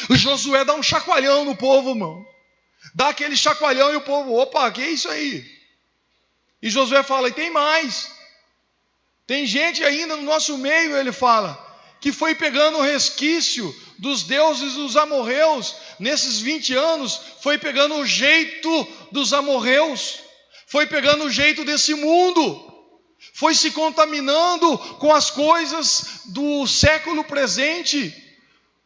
O Josué dá um chacoalhão no povo, irmão. Dá aquele chacoalhão e o povo, opa, que é isso aí? E Josué fala, e tem mais. Tem gente ainda no nosso meio, ele fala, que foi pegando o resquício dos deuses dos amorreus. Nesses 20 anos, foi pegando o jeito dos amorreus. Foi pegando o jeito desse mundo. Foi se contaminando com as coisas do século presente.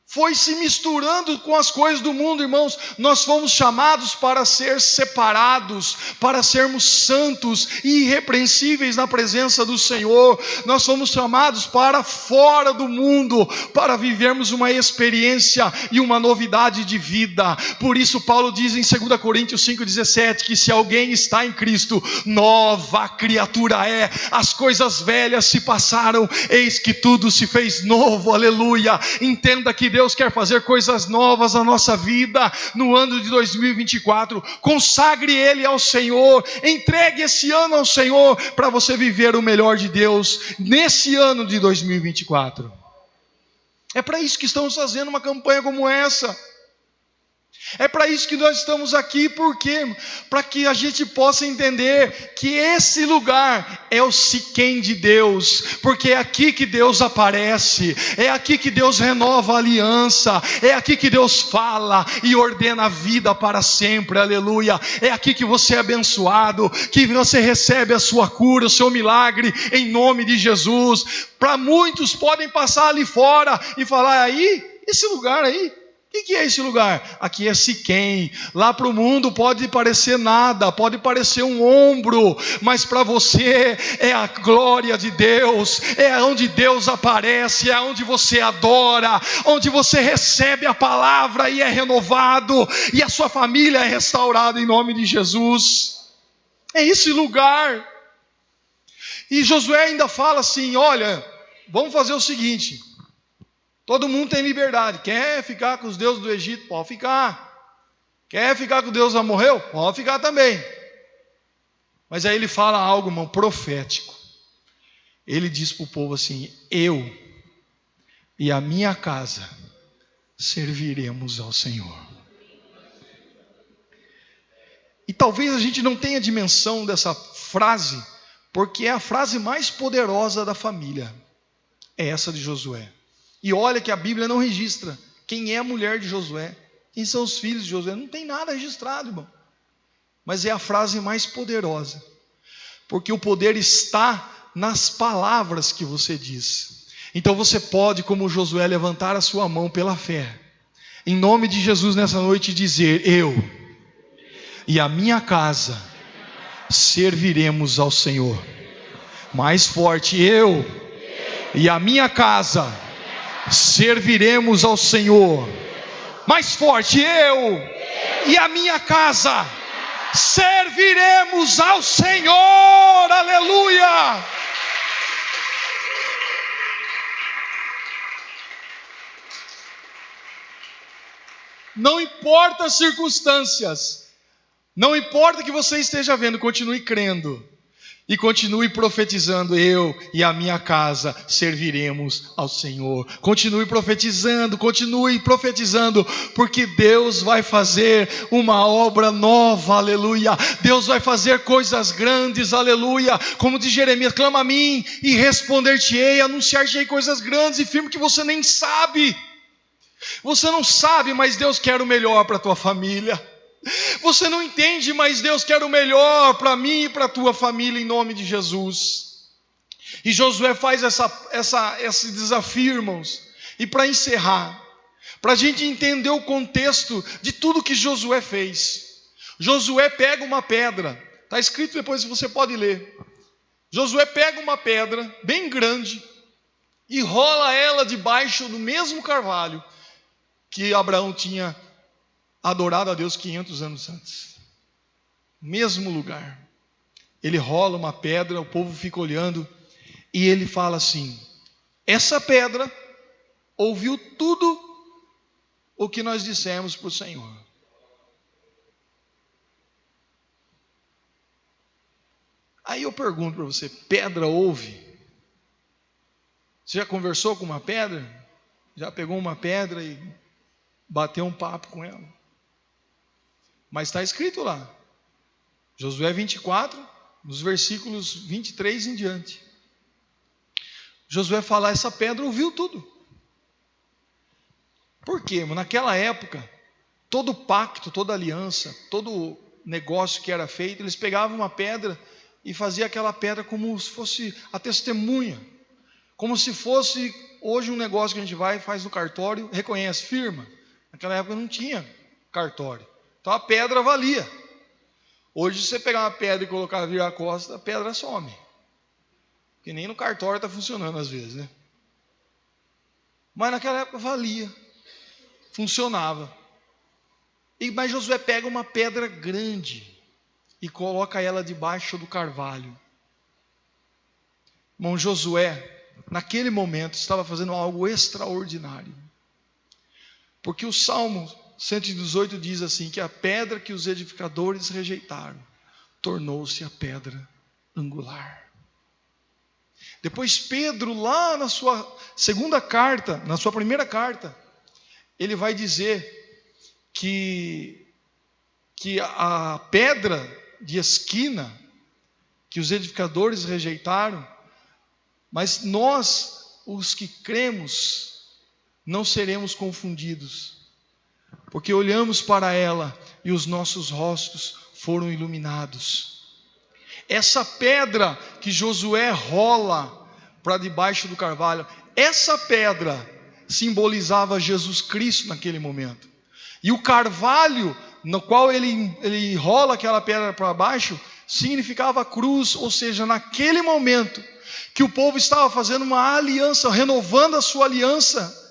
Foi se misturando com as coisas do mundo, irmãos. Nós fomos chamados para ser separados, para sermos santos e irrepreensíveis na presença do Senhor. Nós fomos chamados para fora do mundo, para vivermos uma experiência e uma novidade de vida. Por isso Paulo diz em 2 Coríntios 5,17, que se alguém está em Cristo, nova criatura é. As coisas velhas se passaram, eis que tudo se fez novo. Aleluia! Entenda que Deus quer fazer coisas novas na nossa vida no ano de 2024. Consagre ele ao Senhor, entregue esse ano ao Senhor, para você viver o melhor de Deus nesse ano de 2024. É para isso que estamos fazendo uma campanha como essa. É para isso que nós estamos aqui, porque para que a gente possa entender que esse lugar é o Siquém de Deus, porque é aqui que Deus aparece, é aqui que Deus renova a aliança, é aqui que Deus fala e ordena a vida para sempre. Aleluia! É aqui que você é abençoado, que você recebe a sua cura, o seu milagre, em nome de Jesus. Para muitos podem passar ali fora e falar, aí, esse lugar aí, o que é esse lugar? Aqui é Siquém. Lá para o mundo pode parecer nada, pode parecer um ombro, mas para você é a glória de Deus, é onde Deus aparece, é onde você adora, onde você recebe a palavra e é renovado, e a sua família é restaurada em nome de Jesus. É esse lugar. E Josué ainda fala assim, olha, vamos fazer o seguinte, todo mundo tem liberdade. Quer ficar com os deuses do Egito? Pode ficar. Quer ficar com o Deus amorreu? Pode ficar também. Mas aí ele fala algo, irmão, profético. Ele diz para o povo assim, eu e a minha casa serviremos ao Senhor. E talvez a gente não tenha dimensão dessa frase, porque é a frase mais poderosa da família. É essa de Josué. E olha que a Bíblia não registra quem é a mulher de Josué, quem são os filhos de Josué, não tem nada registrado, irmão. Mas é a frase mais poderosa, porque o poder está nas palavras que você diz. Então você pode, como Josué, levantar a sua mão pela fé, em nome de Jesus nessa noite, dizer, eu e a minha casa serviremos ao Senhor. Mais forte, eu e a minha casa serviremos ao Senhor. Mais forte, eu e a minha casa serviremos ao Senhor. Aleluia! Não importa as circunstâncias, Não importa o que você esteja vendo, continue crendo. E continue profetizando: eu e a minha casa serviremos ao Senhor. Continue profetizando, porque Deus vai fazer uma obra nova, aleluia. Deus vai fazer coisas grandes, aleluia. Como diz Jeremias: clama a mim e responder-te-ei, anunciar-te-ei coisas grandes e firmes que você nem sabe. Você não sabe, mas Deus quer o melhor para a tua família. Você não entende, mas Deus quer o melhor para mim e para a tua família, em nome de Jesus. E Josué faz esse desafio, irmãos. E para encerrar, para a gente entender o contexto de tudo que Josué fez. Josué pega uma pedra, está escrito depois, você pode ler. Josué pega uma pedra bem grande e rola ela debaixo do mesmo carvalho que Abraão tinha adorado a Deus 500 anos antes. Mesmo lugar. Ele rola uma pedra, o povo fica olhando, e ele fala assim: essa pedra ouviu tudo o que nós dissemos para o Senhor. Aí eu pergunto para você: pedra ouve? Você já conversou com uma pedra? Já pegou uma pedra e bateu um papo com ela? Mas está escrito lá, Josué 24, nos versículos 23 em diante. Josué fala: essa pedra ouviu tudo. Por quê? Naquela época, todo pacto, toda aliança, todo negócio que era feito, eles pegavam uma pedra e faziam aquela pedra como se fosse a testemunha. Como se fosse hoje um negócio que a gente vai e faz no cartório, reconhece, firma. Naquela época não tinha cartório. Então a pedra valia. Hoje, se você pegar uma pedra e colocar virar a costa, a pedra some. Que nem no cartório está funcionando às vezes, né? Mas naquela época valia. Funcionava. Mas Josué pega uma pedra grande e coloca ela debaixo do carvalho. Irmão, Josué, naquele momento, estava fazendo algo extraordinário. Porque o Salmo 118 diz assim, que a pedra que os edificadores rejeitaram tornou-se a pedra angular. Depois Pedro, lá na sua segunda carta, na sua primeira carta, ele vai dizer que a pedra de esquina que os edificadores rejeitaram, mas nós, os que cremos, não seremos confundidos, porque olhamos para ela e os nossos rostos foram iluminados. Essa pedra que Josué rola para debaixo do carvalho, essa pedra simbolizava Jesus Cristo naquele momento. E o carvalho no qual ele rola aquela pedra para baixo, significava a cruz, ou seja, naquele momento que o povo estava fazendo uma aliança, renovando a sua aliança,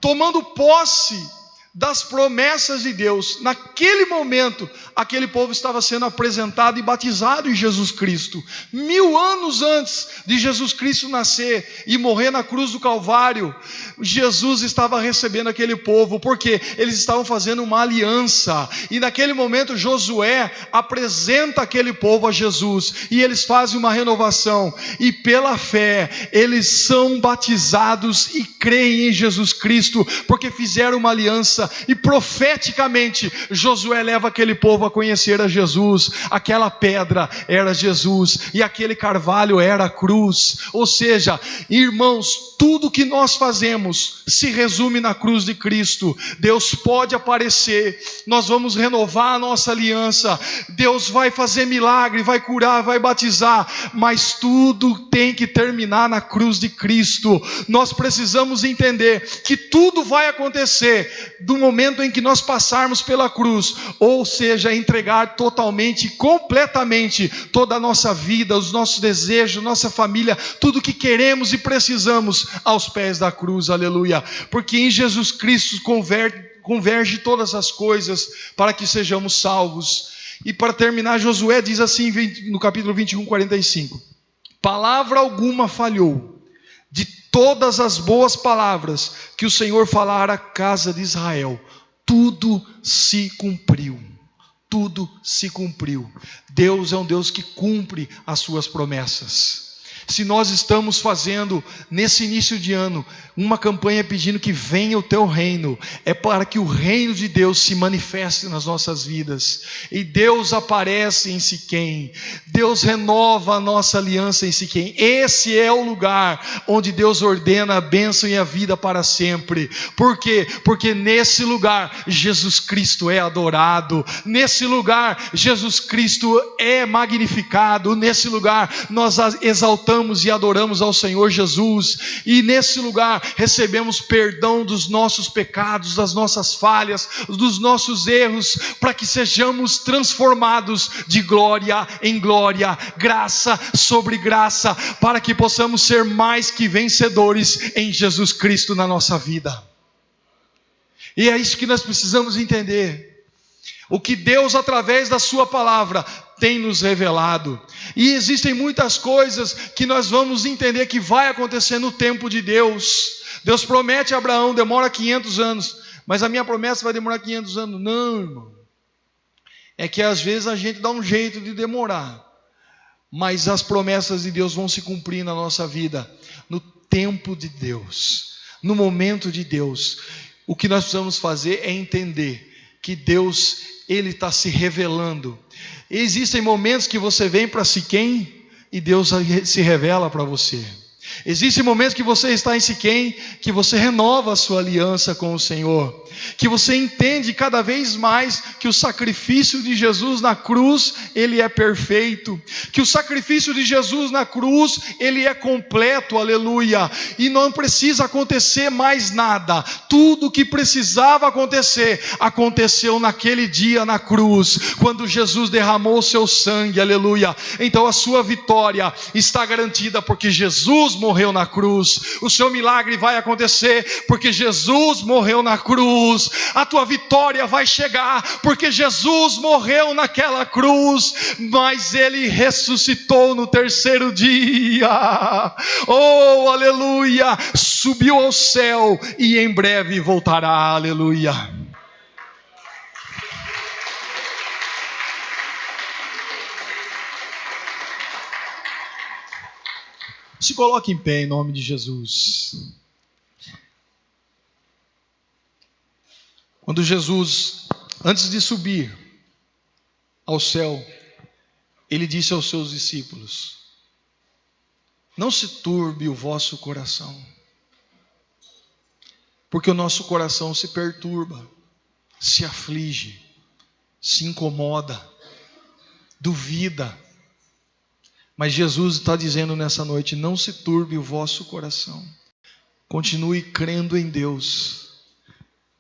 tomando posse das promessas de Deus. Naquele momento, aquele povo estava sendo apresentado e batizado em Jesus Cristo. 1000 anos antes de Jesus Cristo nascer e morrer na cruz do Calvário, Jesus estava recebendo aquele povo, porque eles estavam fazendo uma aliança, e naquele momento Josué apresenta aquele povo a Jesus, e eles fazem uma renovação, e pela fé, eles são batizados e creem em Jesus Cristo, porque fizeram uma aliança. E profeticamente Josué leva aquele povo a conhecer a Jesus. Aquela pedra era Jesus e aquele carvalho era a cruz. Ou seja, irmãos, tudo que nós fazemos se resume na cruz de Cristo. Deus pode aparecer, nós vamos renovar a nossa aliança, Deus vai fazer milagre, vai curar, vai batizar, mas tudo tem que terminar na cruz de Cristo. Nós precisamos entender que tudo vai acontecer do momento em que nós passarmos pela cruz, ou seja, entregar totalmente, completamente toda a nossa vida, os nossos desejos, nossa família, tudo que queremos e precisamos aos pés da cruz, aleluia, porque em Jesus Cristo converge todas as coisas para que sejamos salvos. E para terminar, Josué diz assim no capítulo 21, 45: palavra alguma falhou de todas as boas palavras que o Senhor falara à casa de Israel, tudo se cumpriu. tudo se cumpriu. Deus é um Deus que cumpre as suas promessas. Se nós estamos fazendo, nesse início de ano, uma campanha pedindo que venha o teu reino, é para que o reino de Deus se manifeste nas nossas vidas. E Deus aparece em Siquém. Deus renova a nossa aliança em Siquém. Esse é o lugar onde Deus ordena a bênção e a vida para sempre. Por quê? Porque nesse lugar Jesus Cristo é adorado. Nesse lugar Jesus Cristo é magnificado. Nesse lugar nós exaltamos e adoramos ao Senhor Jesus, e nesse lugar recebemos perdão dos nossos pecados, das nossas falhas, dos nossos erros, para que sejamos transformados de glória em glória, graça sobre graça, para que possamos ser mais que vencedores em Jesus Cristo na nossa vida. E é isso que nós precisamos entender. O que Deus, através da sua palavra, tem nos revelado. E existem muitas coisas que nós vamos entender que vai acontecer no tempo de Deus. Deus promete a Abraão, demora 500 anos. Mas a minha promessa vai demorar 500 anos. Não, irmão. É que às vezes a gente dá um jeito de demorar. Mas as promessas de Deus vão se cumprir na nossa vida. No tempo de Deus. No momento de Deus. O que nós precisamos fazer é entender que Deus, Ele está se revelando. Existem momentos que você vem para Siquém e Deus se revela para você. Existem momentos que você está em Siquém, que você renova a sua aliança com o Senhor, que você entende cada vez mais que o sacrifício de Jesus na cruz, ele é perfeito, que o sacrifício de Jesus na cruz, ele é completo, aleluia, e não precisa acontecer mais nada. Tudo o que precisava acontecer, aconteceu naquele dia na cruz, quando Jesus derramou o seu sangue, aleluia. Então a sua vitória está garantida, porque Jesus morreu na cruz. O seu milagre vai acontecer porque Jesus morreu na cruz. A tua vitória vai chegar porque Jesus morreu naquela cruz, mas Ele ressuscitou no terceiro dia. Oh, aleluia! Subiu ao céu e em breve voltará, aleluia. Se coloque em pé em nome de Jesus. Quando Jesus, antes de subir ao céu, Ele disse aos seus discípulos: não se turbe o vosso coração, porque o nosso coração se perturba, se aflige, se incomoda, duvida. Mas Jesus está dizendo nessa noite: não se turbe o vosso coração. Continue crendo em Deus.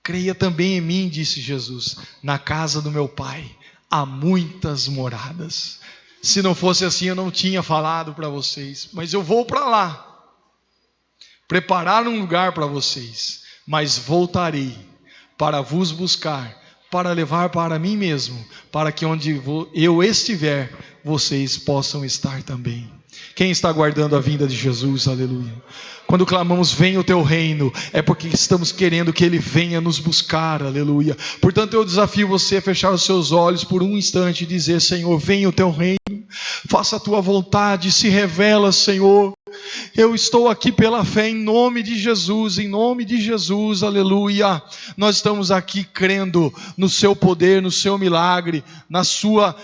Creia também em mim, disse Jesus. Na casa do meu Pai há muitas moradas. Se não fosse assim, eu não tinha falado para vocês. Mas eu vou para lá. Preparar um lugar para vocês. Mas voltarei para vos buscar, para levar para mim mesmo, para que onde eu estiver, vocês possam estar também. Quem está aguardando a vinda de Jesus, aleluia. Quando clamamos, venha o teu reino, é porque estamos querendo que Ele venha nos buscar, aleluia. Portanto, eu desafio você a fechar os seus olhos por um instante e dizer: Senhor, venha o teu reino, faça a tua vontade, se revela, Senhor. Eu estou aqui pela fé em nome de Jesus, aleluia. Nós estamos aqui crendo no seu poder, no seu milagre, na sua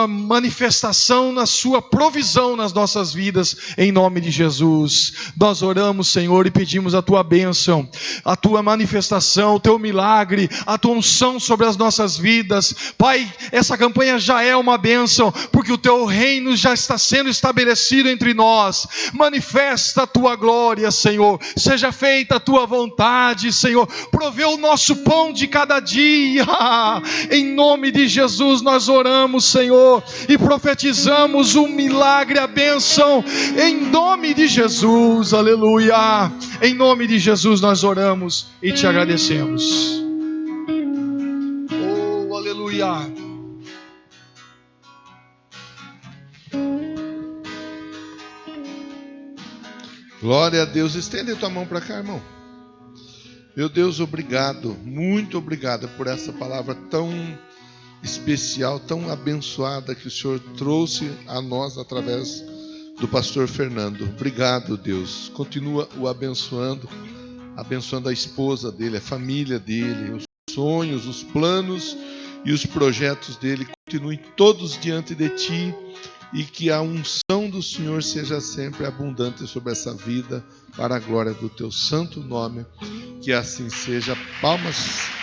manifestação, na sua provisão nas nossas vidas, em nome de Jesus. Nós oramos, Senhor, e pedimos a tua bênção, a tua manifestação, o teu milagre, a tua unção sobre as nossas vidas. Pai, essa campanha já é uma bênção, porque o teu reino já está sendo estabelecido entre nós. Manifesta a tua glória, Senhor. Seja feita a tua vontade, Senhor. Provê o nosso pão de cada dia. Em nome de Jesus nós oramos, Senhor, e profetizamos o milagre, a bênção, em nome de Jesus, aleluia. Em nome de Jesus nós oramos e te agradecemos. Oh, aleluia. Glória a Deus. Estende a tua mão para cá, irmão. Meu Deus, obrigado, muito obrigado por essa palavra tão especial, tão abençoada que o Senhor trouxe a nós através do pastor Fernando. Obrigado, Deus. Continua o abençoando a esposa dele, a família dele, os sonhos, os planos e os projetos dele continuem todos diante de Ti, e que a unção do Senhor seja sempre abundante sobre essa vida, para a glória do Teu santo nome. Que assim seja. Palmas